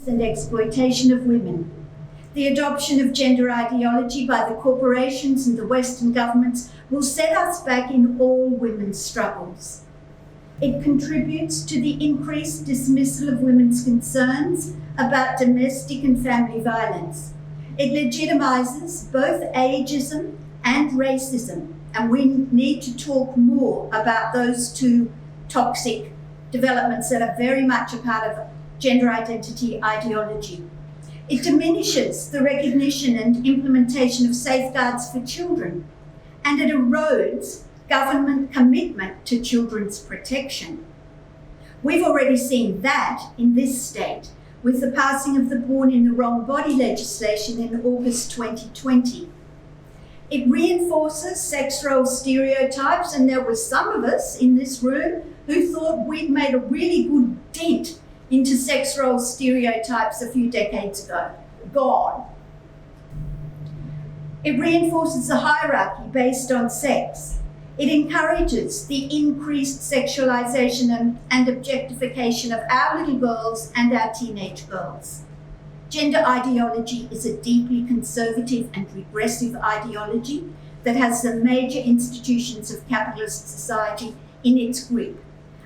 abuse and exploitation of women. The adoption of gender ideology by the corporations and the Western governments will set us back in all women's struggles. It contributes to the increased dismissal of women's concerns about domestic and family violence. It legitimises both ageism and racism, and we need to talk more about those two toxic developments that are very much a part of gender identity ideology. It diminishes the recognition and implementation of safeguards for children, and it erodes government commitment to children's protection. We've already seen that in this state with the passing of the Born in the Wrong Body legislation in August 2020. It reinforces sex role stereotypes, and there were some of us in this room who thought we'd made a really good dent into sex role stereotypes a few decades ago. Gone. It reinforces the hierarchy based on sex. It encourages the increased sexualization and objectification of our little girls and our teenage girls. Gender ideology is a deeply conservative and regressive ideology that has the major institutions of capitalist society in its grip.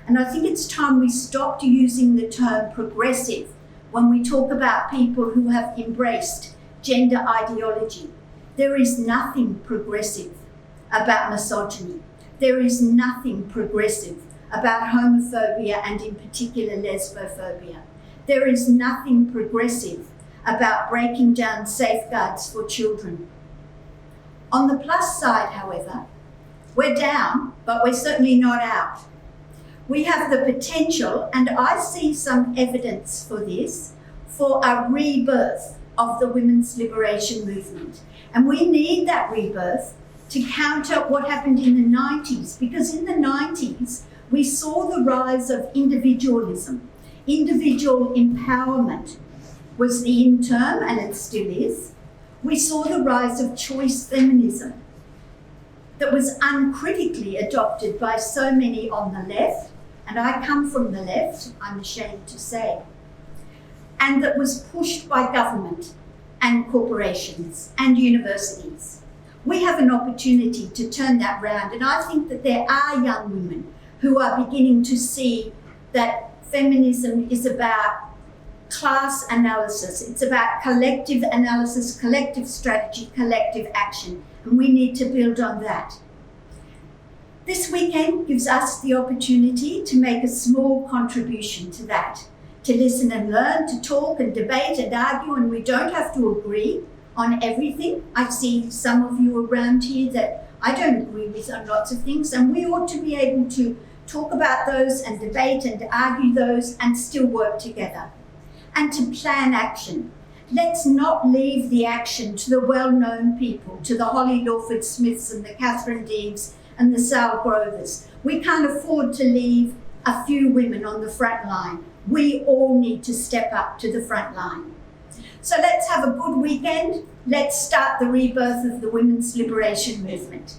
And I think it's time we stopped using the term progressive when we talk about people who have embraced gender ideology. There is nothing progressive about misogyny. There is nothing progressive about homophobia and in particular lesbophobia. There is nothing progressive about breaking down safeguards for children. On the plus side, however, we're down, but we're certainly not out. We have the potential, and I see some evidence for this, for a rebirth of the women's liberation movement. And we need that rebirth to counter what happened in the 90s, because in the 90s, we saw the rise of individualism. Individual empowerment was the in term, and it still is. We saw the rise of choice feminism that was uncritically adopted by so many on the left, and I come from the left, I'm ashamed to say, and that was pushed by government and corporations and universities. We have an opportunity to turn that round, and I think that there are young women who are beginning to see that feminism is about class analysis. It's about collective analysis, collective strategy, collective action, and we need to build on that. This weekend gives us the opportunity to make a small contribution to that, to listen and learn, to talk and debate and argue, and we don't have to agree on everything. I see some of you around here that I don't agree with on lots of things, and we ought to be able to talk about those and debate and argue those and still work together. And to plan action. Let's not leave the action to the well-known people, to the Holly Lawford Smiths and the Catherine Deeves and the Sal Grovers. We can't afford to leave a few women on the front line. We all need to step up to the front line. So let's have a good weekend. Let's start the rebirth of the women's liberation movement.